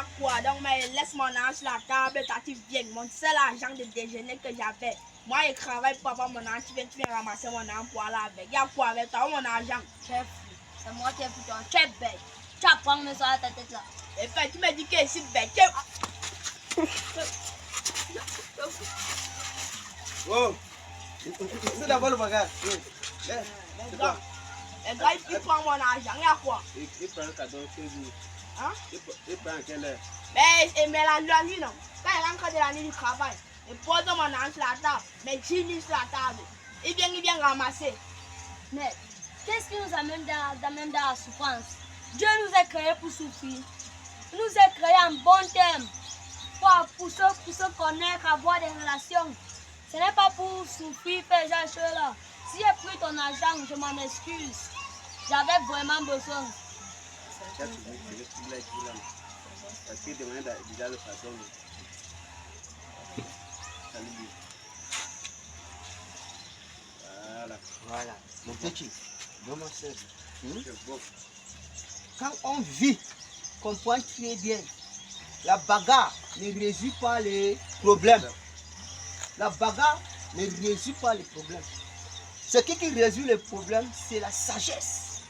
a quoi? Donc, mais laisse mon âge sur la table, toi tu viens. Mon seul argent de déjeuner que j'avais. Moi, je travaille pour avoir mon argent. Tu viens ramasser mon argent pour aller avec. Il y a quoi avec toi, mon argent? Tu es fou. C'est moi qui ai foutu. Tu es bête. Tu as pris me sur ta tête là. Et puis, tu me dis que je suis bête. Oh, c'est d'abord le bagage. Les gars, il prend mon argent. Il y a quoi? Il prend un cadeau chez vous. Hein? Il prend à quelle heure? Mais la nuit, non. Quand il rentre de la nuit du travail, il pose mon argent sur la table. Mais 10 000 sur la table. Il vient ramasser. Mais qu'est-ce qui nous amène dans la souffrance? Dieu nous a créés pour souffrir. Il nous a créés en bon terme. Pour se connaître, avoir des relations. Ce n'est pas pour souffrir, faire ces choses-là. Si j'ai pris ton argent, je m'en excuse. J'avais vraiment besoin. Parce qu'il demande déjà le pardon. Voilà, mon petit, vraiment c'est bon. Quand on vit, comprends très bien, la bagarre ne résout pas les problèmes. La bagarre ne résout pas les problèmes. Ce qui résout les problèmes, c'est la sagesse.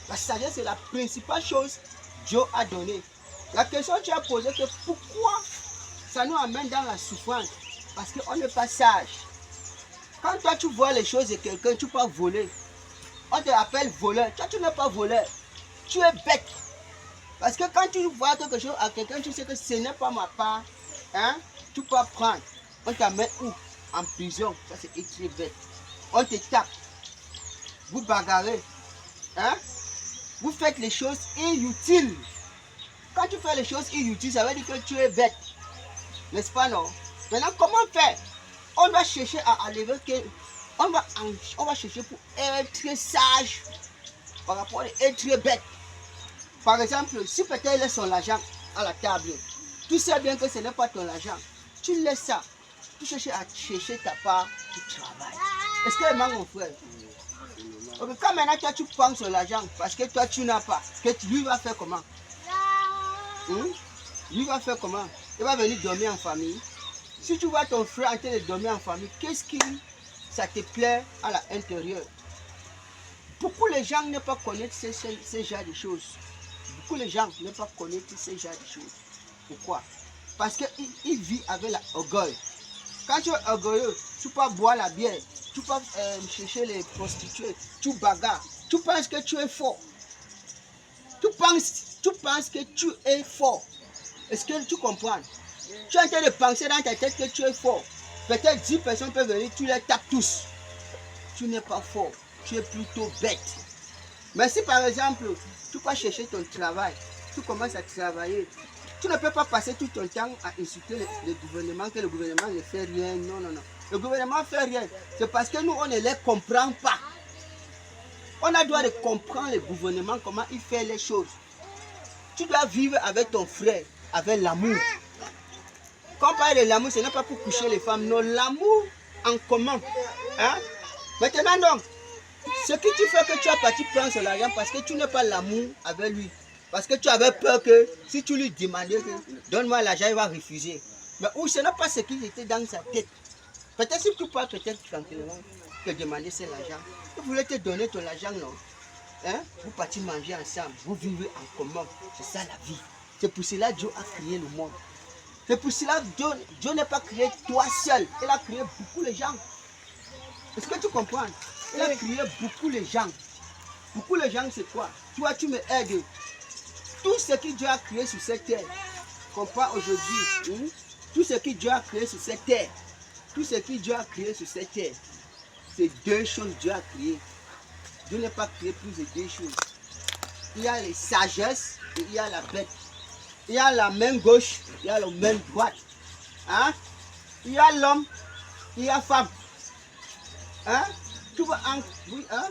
La sagesse est la principale chose que Dieu a donnée. La question que tu as posée, c'est pourquoi ça nous amène dans la souffrance? Parce qu'on n'est pas sage. Quand toi tu vois les choses de quelqu'un, tu peux voler. On te appelle voleur. Toi tu n'es pas voleur. Tu es bête. Parce que quand tu vois quelque chose à quelqu'un, tu sais que ce n'est pas ma part. Hein? Tu peux prendre. On t'amène où? En prison. Ça c'est très bête. On te tape. Vous bagarrez. Hein? Vous faites les choses inutiles. Quand tu fais les choses inutiles, ça veut dire que tu es bête. N'est-ce pas, non? Maintenant, comment faire? On va chercher à enlever que... On va chercher pour être sage par rapport à être bête. Par exemple, si peut-être il laisse son argent à la table, tu sais bien que ce n'est pas ton argent. Tu laisses ça. Tu cherches à chercher ta part du travail. Est-ce que c'est mon frère? Okay, quand maintenant toi tu prends son argent parce que toi tu n'as pas, lui va faire comment? Lui va faire comment? Il va venir dormir en famille. Si tu vois ton frère en train de dormir en famille, qu'est-ce qui ça te plaît à l'intérieur? Beaucoup de gens ne pas connaître ces genres de choses. Beaucoup de gens ne pas connaître ces genres de choses. Pourquoi? Parce qu'il vit avec l'orgueil. Quand tu es orgueilleux, tu peux boire la bière, tu peux chercher les prostituées, tu bagarres, tu penses que tu es fort. Tu penses que tu es fort. Est-ce que tu comprends? Tu es en train de penser dans ta tête que tu es fort. Peut-être 10 personnes peuvent venir, tu les tapes tous. Tu n'es pas fort, tu es plutôt bête. Mais si par exemple, tu vas chercher ton travail, tu commences à travailler, tu ne peux pas passer tout ton temps à insulter le gouvernement, que le gouvernement ne fait rien. Non, non, non. Le gouvernement ne fait rien. C'est parce que nous, on ne les comprend pas. On a droit de comprendre le gouvernement, comment il fait les choses. Tu dois vivre avec ton frère, avec l'amour. Quand on parle de l'amour, ce n'est pas pour coucher les femmes, non, l'amour en commun. Hein? Maintenant donc, ce que tu fais que tu as parti prendre son argent parce que tu n'as pas l'amour avec lui. Parce que tu avais peur que si tu lui demandais que donne-moi l'argent, il va refuser. Mais où ce n'est pas ce qui était dans sa tête. Peut-être si tu parles peut-être tranquillement, te demander c'est l'argent. Il voulait te donner ton argent, non? Hein? Vous partez manger ensemble, vous vivez en commun. C'est ça la vie. C'est pour cela que Dieu a créé le monde. C'est pour cela que Dieu n'a pas créé toi seul. Il a créé beaucoup de gens. Est-ce que tu comprends? Il a créé beaucoup de gens. Beaucoup de gens, c'est quoi? Toi, tu me aides. Tout ce que Dieu a créé sur cette terre, comprends aujourd'hui, tout ce que Dieu a créé sur cette terre, tout ce que Dieu a créé sur cette terre, c'est deux choses que Dieu a créé. Dieu n'a pas créé plus de deux choses. Il y a la sagesse et il y a la bête. Il y a la main gauche, il y a la main droite. Hein? Il y a l'homme, il y a la femme. Hein? Tu vois, oui, hein?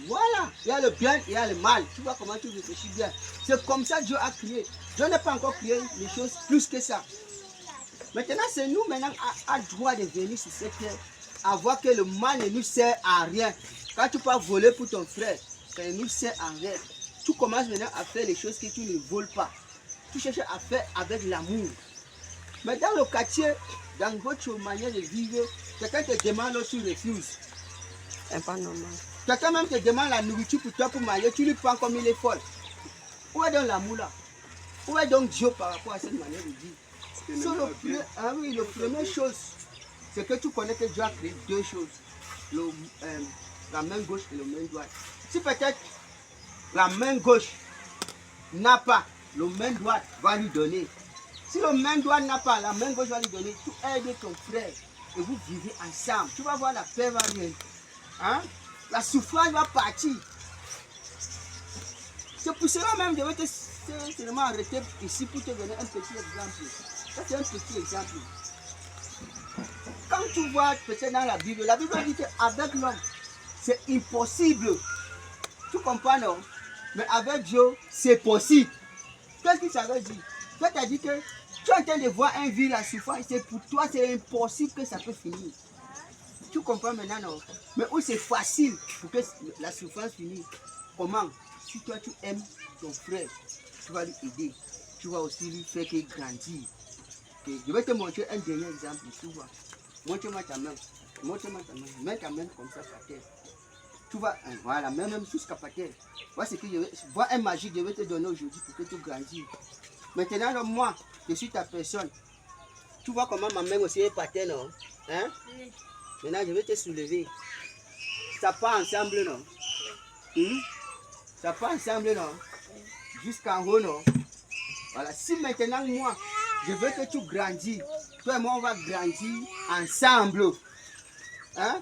Voilà, il y a le bien, il y a le mal. Tu vois comment tu réfléchis bien. C'est comme ça que Dieu a créé. Dieu n'a pas encore créé les choses plus que ça. Maintenant, c'est nous maintenant à droit de venir sur cette terre, à voir que le mal ne nous sert à rien. Quand tu peux voler pour ton frère, ça ne nous sert à rien. Tu commences maintenant à faire les choses que tu ne voles pas. Tu cherches à faire avec l'amour. Mais dans le quartier, dans votre manière de vivre, quelqu'un te demande, tu refuses. C'est pas normal. Quelqu'un même te demande la nourriture pour toi pour manger, tu lui prends comme il est folle. Où est donc l'amour là? Où est donc Dieu par rapport à cette manière de vivre? So, la première chose, c'est que tu connais que Dieu a créé deux choses. La main gauche et la main droite. Si peut-être la main gauche n'a pas, la main droite va lui donner. Si la main droite n'a pas, la main gauche va lui donner. Tu aides ton frère et vous vivez ensemble. Tu vas voir la paix va venir. Hein? La souffrance va partir. C'est pour cela même que je vais te seulement arrêter ici pour te donner un petit exemple. Ça c'est un petit exemple. Quand tu vois peut-être dans la Bible dit qu'avec l'homme, c'est impossible. Tu comprends non? Mais avec Dieu, c'est possible. Qu'est-ce que ça veut dire? Toi, tu as dit que tu es en train de voir un vie, la souffrance, c'est pour toi, c'est impossible que ça peut finir. Tu comprends maintenant, non? Mais où c'est facile pour que la souffrance finisse. Comment? Si toi, tu aimes ton frère, tu vas lui aider. Tu vas aussi lui faire qu'il grandisse. Okay. Je vais te montrer un dernier exemple. Tu vois. Montre-moi ta main. Montre-moi ta main. Mets ta main comme ça par terre. Tu vois, voilà, même jusqu'à par terre. Voilà ce que je vais, vois un magique que je vais te donner aujourd'hui pour que tu grandisses. Maintenant, moi, je suis ta personne. Tu vois comment ma main aussi est par terre, non? Hein? Oui. Maintenant, je vais te soulever. Ça part ensemble, non? Ça part ensemble, non? Jusqu'en haut, non? Voilà. Si maintenant, moi, je veux que tu grandisses, toi et moi, on va grandir ensemble. Hein?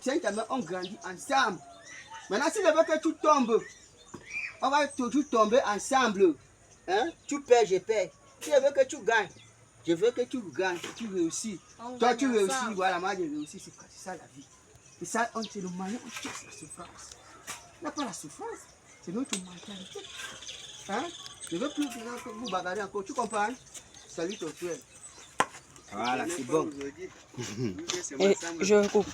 Tiens ta main, on grandit ensemble. Maintenant, si je veux que tu tombes, on va toujours tomber ensemble. Hein? Tu perds, je perds. Si je veux que tu gagnes, je veux que tu gagnes, que tu réussis. Toi, tu réussis, voilà, moi, je réussis. C'est ça la vie. Et ça, c'est le moyen où tu la souffrance. Il n'y a pas la souffrance, c'est notre mentalité. Hein? Je ne veux plus que vous bagarrez encore. Tu comprends? Salut ton frère. Voilà, c'est bon. Et je coupe.